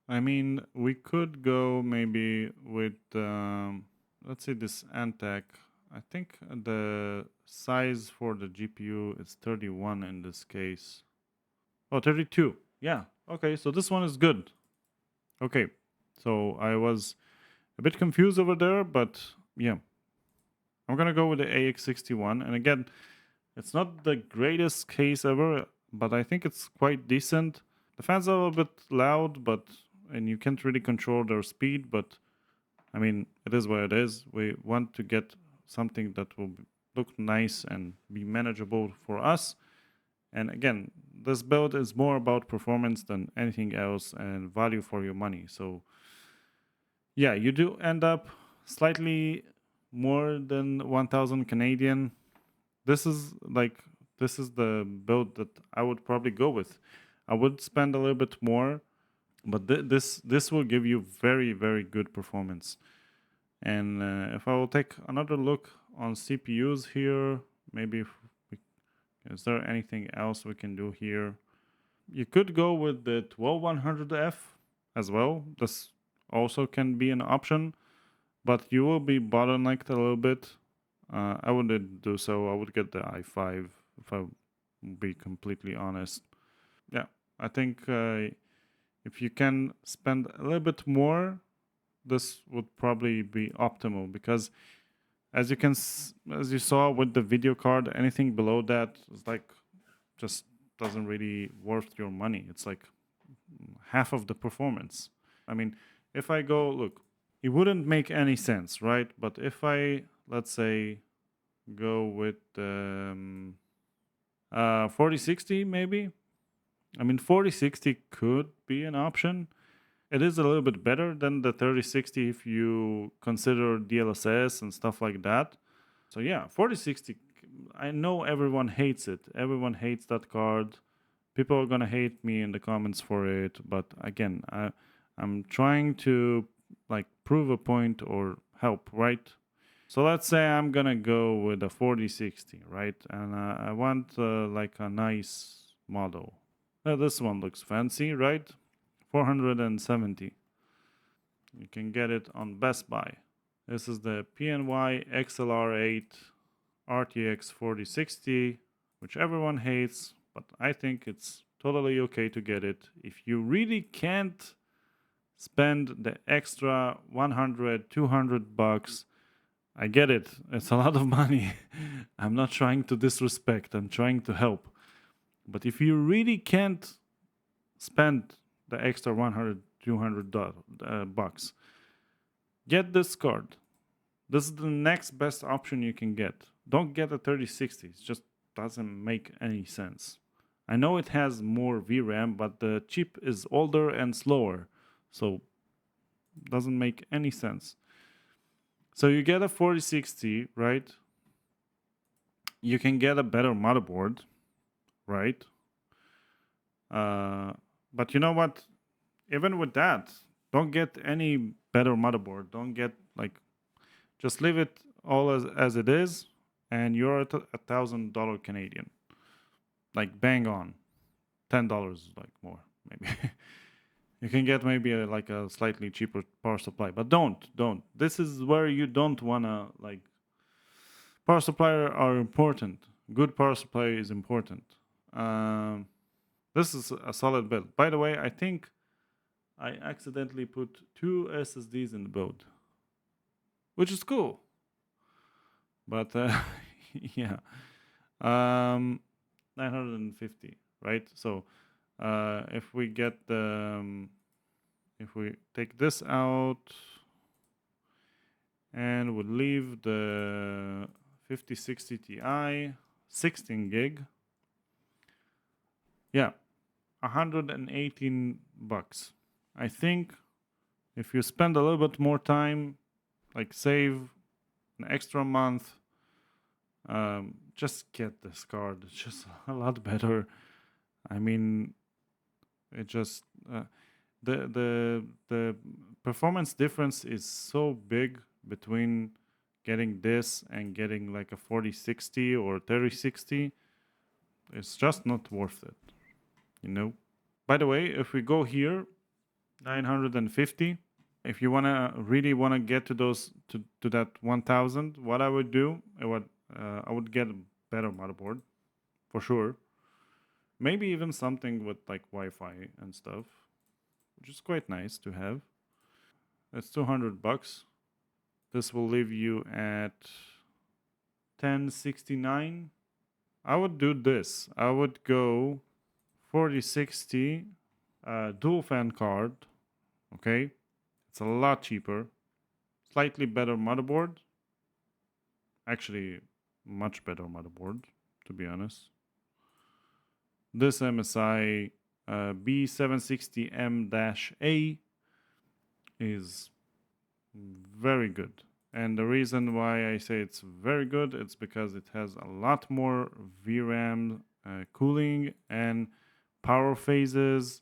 I mean, we could go maybe with, let's say, this Antec. I think the size for the GPU is 31 in this case. Oh, 32. Yeah. Okay, so this one is good. Okay, so I was a bit confused over there, but yeah. I'm gonna go with the AX61. And again, it's not the greatest case ever, but I think it's quite decent. The fans are a little bit loud, and you can't really control their speed, but I mean, it is what it is. We want to get something that will look nice and be manageable for us. And again, this build is more about performance than anything else and value for your money. So Yeah, you do end up slightly more than 1000 Canadian. This is like this is the build that I would probably go with. I would spend a little bit more, but this will give you very very good performance. And if I will take another look on CPUs here, maybe if we, is there anything else we can do here? You could go with the 12100F as well. This also can be an option, but you will be bottlenecked a little bit. I wouldn't do so. I would get the i5 if I be completely honest. Yeah, I think if you can spend a little bit more, this would probably be optimal because as you can as you saw with the video card, anything below that is like just doesn't really worth your money. It's like half of the performance. I mean, if I go look, it wouldn't make any sense, right? But if I let's say go with 4060 maybe. I mean 4060 could be an option. It is a little bit better than the 3060 if you consider DLSS and stuff like that. So yeah, 4060. I know everyone hates it. Everyone hates that card. People are gonna hate me in the comments for it. But again, I'm trying to like prove a point or help, right? So let's say I'm gonna go with a 4060, right? And I want like a nice model. This one looks fancy, right? 470. You can get it on Best Buy. This is the PNY XLR8 RTX 4060, which everyone hates, but I think it's totally okay to get it. If you really can't spend the extra 100, 200 bucks, I get it. It's a lot of money. I'm not trying to disrespect, I'm trying to help. But if you really can't spend the extra 100, 200 bucks, get this card. This is the next best option you can get. Don't get a 3060. It just doesn't make any sense. I know it has more VRAM, but the chip is older and slower, so doesn't make any sense. So you get a 4060, right? You can get a better motherboard, right? But you know what? Even with that, don't get any better motherboard. Don't get like just leave it all as it is, and you're at $1,000 Canadian. Like bang on. $10 like more maybe. You can get maybe like a slightly cheaper power supply, but don't. This is where you don't wanna like. Power supply are important. Good power supply is important. Um, this is a solid build. By the way, I think I accidentally put two SSDs in the build, which is cool. But yeah, 950, right? So if we get the if we take this out and we leave the 5060 Ti 16 gig, yeah, 118 bucks. I think if you spend a little bit more time, like save an extra month, just get this card. It's just a lot better. I mean, it just the performance difference is so big between getting this and getting like a 4060 or 3060. It's just not worth it, you know. By the way, if we go here 950, if you wanna really wanna get to those to that 1000, what I would do, I would get a better motherboard for sure. Maybe even something with like Wi-Fi and stuff, which is quite nice to have. It's 200 bucks. This will leave you at 1069. I would do this. I would go 4060 dual fan card. Okay, it's a lot cheaper, slightly better motherboard. Actually, much better motherboard, to be honest. This MSI B760M-A is very good. And the reason why I say it's very good, it's because it has a lot more VRAM cooling and power phases.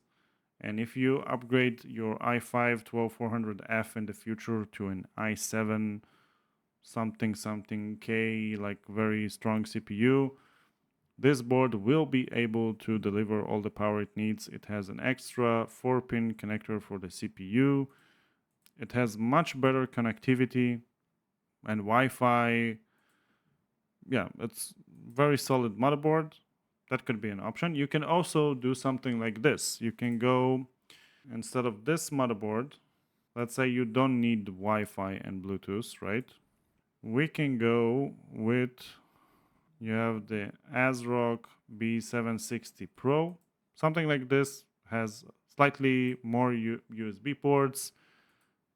And if you upgrade your i5 12400F in the future to an i7 something something K, like very strong CPU, this board will be able to deliver all the power it needs. It has an extra 4-pin connector for the CPU. It has much better connectivity and Wi-Fi. Yeah, it's very solid motherboard. That could be an option. You can also do something like this. You can go, instead of this motherboard, let's say you don't need Wi-Fi and Bluetooth, right? We can go with, you have the ASRock B760 Pro. Something like this has slightly more USB ports.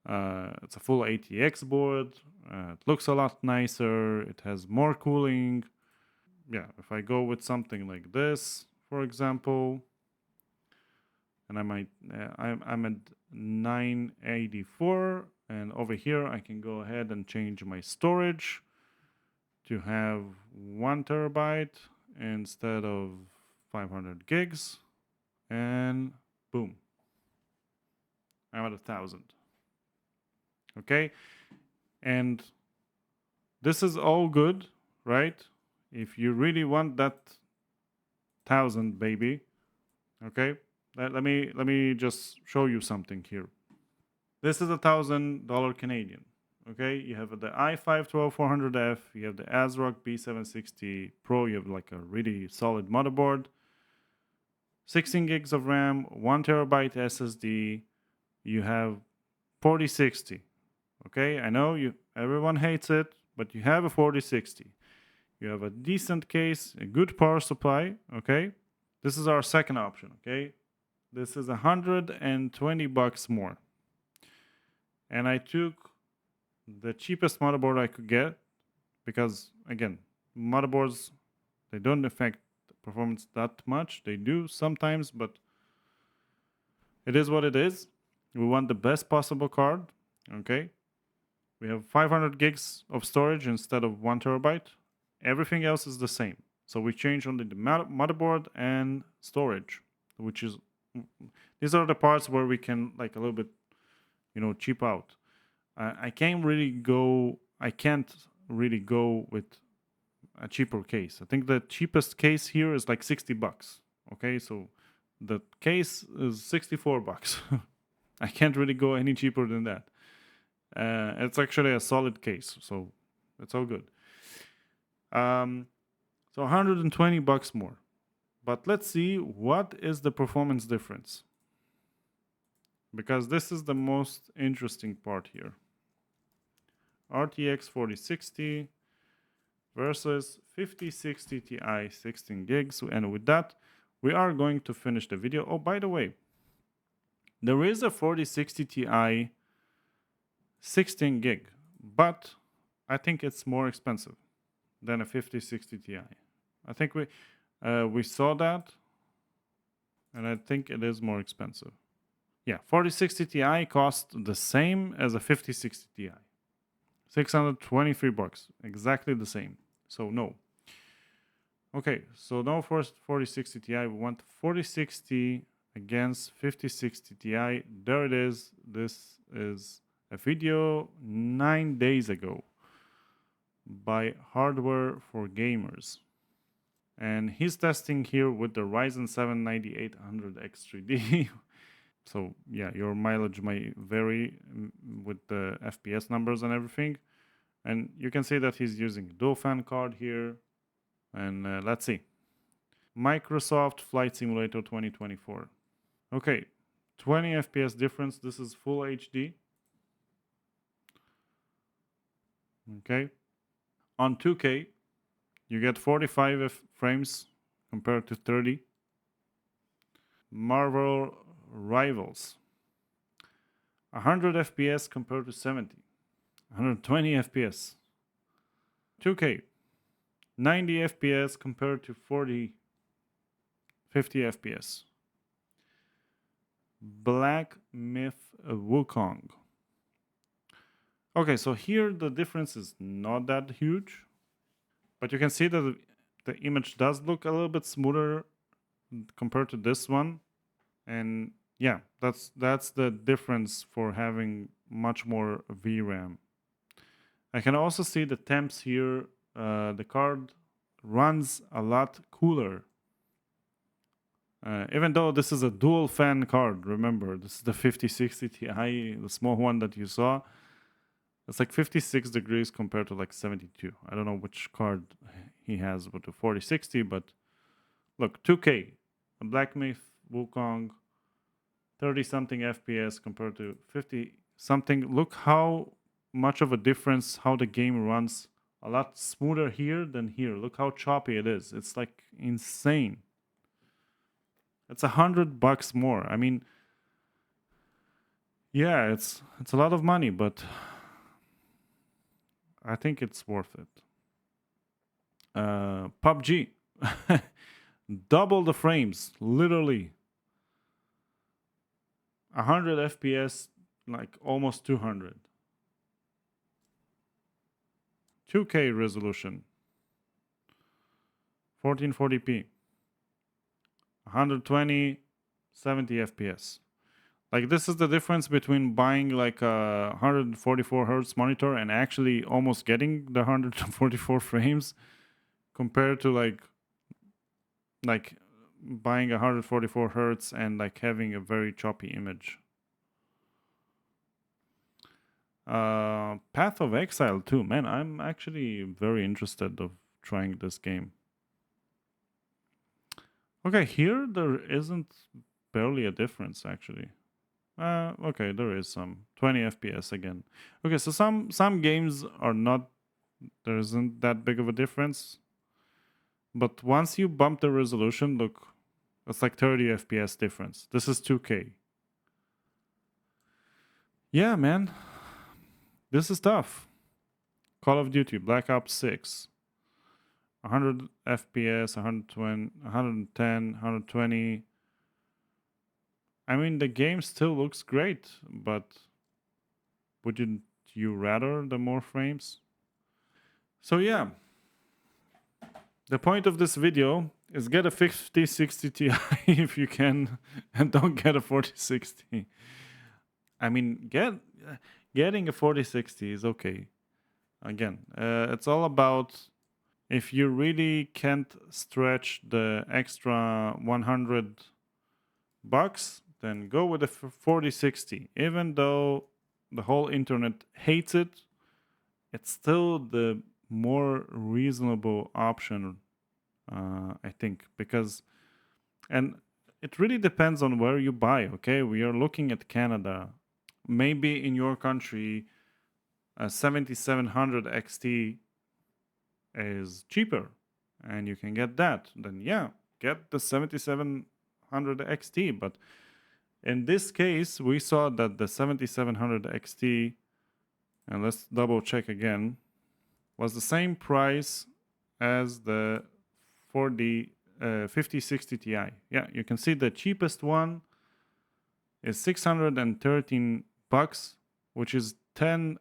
It's a full ATX board. It looks a lot nicer. It has more cooling. Yeah, if I go with something like this, for example, and I'm at 984, and over here I can go ahead and change my storage to have 1 terabyte instead of 500 gigs, and boom, I'm at 1,000. Okay, and this is all good, right? If you really want that 1,000 baby, okay, let me just show you something here. This is $1,000 Canadian. Okay, you have the i5 12400F, you have the ASRock B760 Pro, you have like a really solid motherboard, 16 gigs of RAM, 1 terabyte SSD, you have 4060. Okay, I know everyone hates it, but you have a 4060. You have a decent case, a good power supply. Okay, this is our second option. Okay, this is $120 more, and I took the cheapest motherboard I could get because again, motherboards, they don't affect performance that much. They do sometimes, but it is what it is. We want the best possible card. Okay, we have 500 gigs of storage instead of 1 terabyte. Everything else is the same. So we change only the motherboard and storage, which is, these are the parts where we can like a little bit, cheap out. I can't really go with a cheaper case. I think the cheapest case here is like $60. Okay, so the case is $64. I can't really go any cheaper than that. It's actually a solid case, so it's all good. So $120 more. But let's see what is the performance difference, because this is the most interesting part here. RTX 4060 versus 5060 Ti 16 gigs. And with that, we are going to finish the video. Oh, by the way, there is a 4060 Ti 16 gig, but I think it's more expensive than a 5060 Ti. I think we saw that, and I think it is more expensive. Yeah, 4060 Ti cost the same as a 5060 Ti. $623, exactly the same. So no. Okay, so no for 4060 Ti. We want 4060 against 5060 Ti. There it is. This is a video 9 days ago by Hardware for Gamers. And he's testing here with the Ryzen 7 9800X3D. So yeah, your mileage may vary with the FPS numbers and everything. And you can see that he's using a dual fan card here. And let's see. Microsoft Flight Simulator 2024. Okay, 20 FPS difference. This is full HD. Okay. On 2K, you get 45 frames compared to 30. Marvel Rivals. 100 FPS compared to 70. 120 FPS. 2K. 90 FPS compared to 50 FPS. Black Myth Wukong. Okay, so here the difference is not that huge, but you can see that the image does look a little bit smoother compared to this one. And yeah, that's the difference for having much more VRAM. I can also see the temps here. The card runs a lot cooler. Even though this is a dual fan card, remember, this is the 5060 Ti, the small one that you saw. It's like 56 degrees compared to like 72. I don't know which card he has with the 4060, but look, 2K, a Black Myth, Wukong, 30 something FPS compared to 50 something. Look how much of a difference how the game runs. A lot smoother here than here. Look how choppy it is. It's like insane. It's $100 more. I mean, yeah, it's a lot of money, but I think it's worth it. PUBG, double the frames, literally 100 FPS, like almost 200. 2K resolution, 1440p, 120, 70 FPS. Like this is the difference between buying like a 144 hertz monitor and actually almost getting the 144 frames compared to like buying 144 hertz and like having a very choppy image. Path of Exile too, man. I'm actually very interested of trying this game. Okay, here there isn't barely a difference actually. Okay, there is some 20 FPS again. Okay, so some games are not, there isn't that big of a difference, but once you bump the resolution, look, it's like 30 FPS difference. This is 2K. Yeah, man, this is tough. Call of Duty Black Ops 6, 100 FPS, 120, 110, 120. I mean, the game still looks great, but wouldn't you rather the more frames? So yeah, the point of this video is get a 5060 Ti if you can, and don't get a 4060. I mean, getting a 4060 is okay. Again, it's all about if you really can't stretch the extra 100 bucks, then go with a 4060. Even though the whole internet hates it, it's still the more reasonable option, I think, because and it really depends on where you buy. Okay, we are looking at Canada. Maybe in your country, a 7700 XT is cheaper, and you can get that. Then yeah, get the 7700 XT. But in this case, we saw that the 7700 XT, and let's double check again, was the same price as the 5060 Ti. Yeah, you can see the cheapest one is 613 bucks, which is 10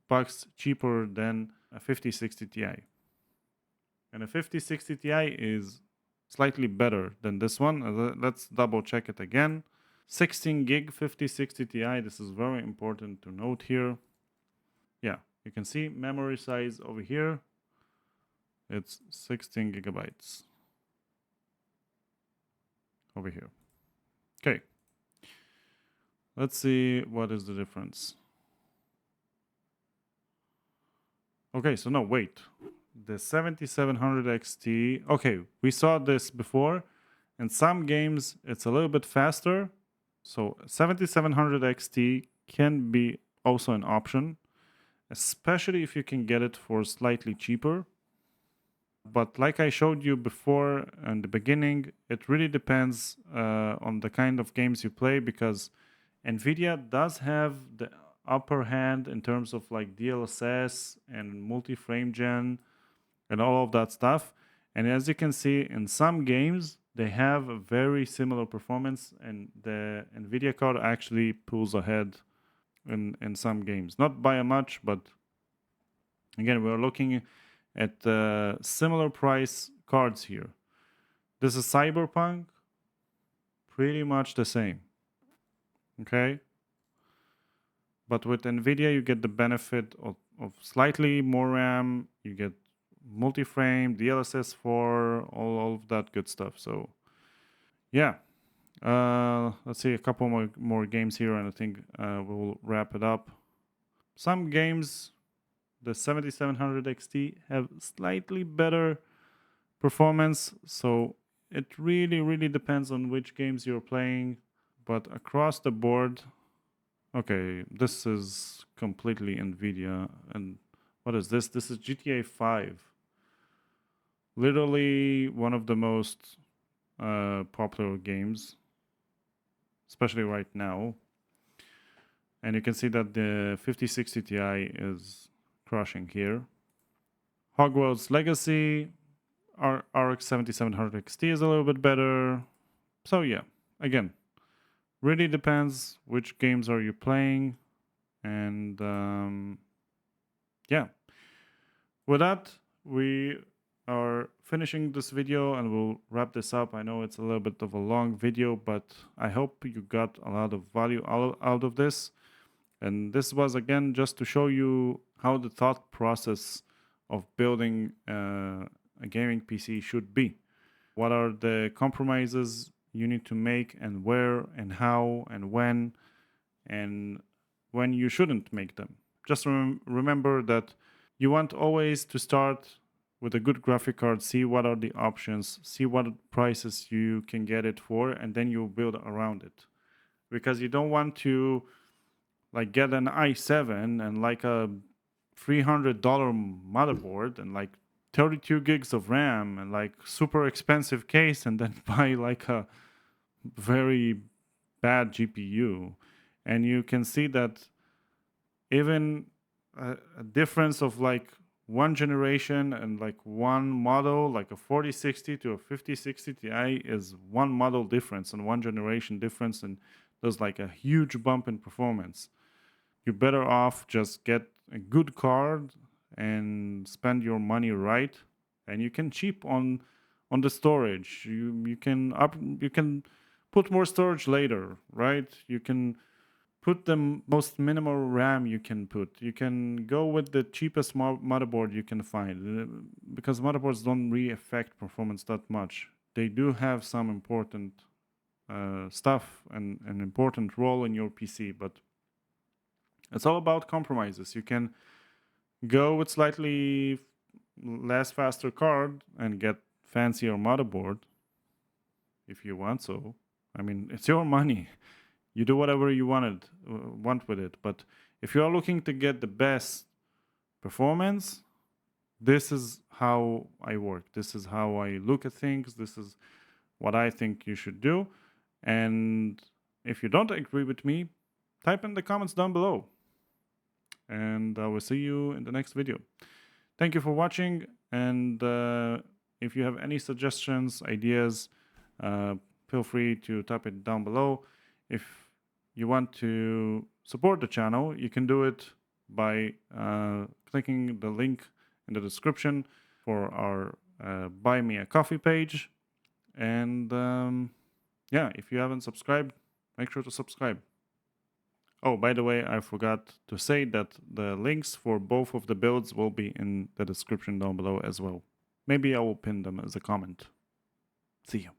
bucks cheaper than a 5060 Ti. And a 5060 Ti is slightly better than this one. Let's double check it again. 16 gig 5060 Ti. This is very important to note here. Yeah, you can see memory size over here. It's 16 gigabytes over here. Okay. Let's see what is the difference. Okay, so no, wait. The 7700 XT. Okay, we saw this before. In some games, it's a little bit faster. So 7700 XT can be also an option, especially if you can get it for slightly cheaper. But like I showed you before in the beginning, it really depends on the kind of games you play, because NVIDIA does have the upper hand in terms of like DLSS and multi-frame gen and all of that stuff. And as you can see, in some games, they have a very similar performance, and the NVIDIA card actually pulls ahead in some games. Not by much, but again, we're looking at similar price cards here. This is Cyberpunk, pretty much the same. Okay? But with NVIDIA, you get the benefit of slightly more RAM, you get multi-frame, DLSS 4, all of that good stuff. So, yeah. Let's see a couple more games here, and I think we'll wrap it up. Some games, the 7700 XT, have slightly better performance, so it really depends on which games you're playing. But across the board, okay, this is completely NVIDIA. And what is this? This is GTA 5. Literally one of the most popular games, especially right now. And you can see that the 5060 Ti is crushing here. Hogwarts Legacy, RX 7700 XT is a little bit better. So yeah, again, really depends which games are you playing. And yeah, with that, we are finishing this video and we'll wrap this up. I know it's a little bit of a long video, but I hope you got a lot of value out of this. And this was, again, just to show you how the thought process of building a gaming PC should be. What are the compromises you need to make, and where and how and when you shouldn't make them. Just remember that you want always to start with a good graphic card, see what are the options, see what prices you can get it for, and then you build around it. Because you don't want to like get an i7 and like a $300 motherboard and like 32 gigs of RAM and like super expensive case, and then buy like a very bad GPU. And you can see that even a difference of like one generation and like one model, like a 4060 to a 5060 Ti, is one model difference and one generation difference, and there's like a huge bump in performance. You're better off just get a good card and spend your money right, and you can cheap on the storage. You can put more storage later, right? You can put the most minimal RAM you can put. You can go with the cheapest motherboard you can find, because motherboards don't really affect performance that much. They do have some important stuff and an important role in your PC, but it's all about compromises. You can go with slightly less faster card and get fancier motherboard if you want. So, I mean, it's your money. You do whatever you want with it. But if you are looking to get the best performance, this is how I work. This is how I look at things. This is what I think you should do. And if you don't agree with me, type in the comments down below. And I will see you in the next video. Thank you for watching. And if you have any suggestions, ideas, feel free to type it down below. If you want to support the channel, you can do it by clicking the link in the description for our Buy Me a Coffee page. And yeah, if you haven't subscribed, make sure to subscribe. Oh, by the way, I forgot to say that the links for both of the builds will be in the description down below as well. Maybe I will pin them as a comment. See you.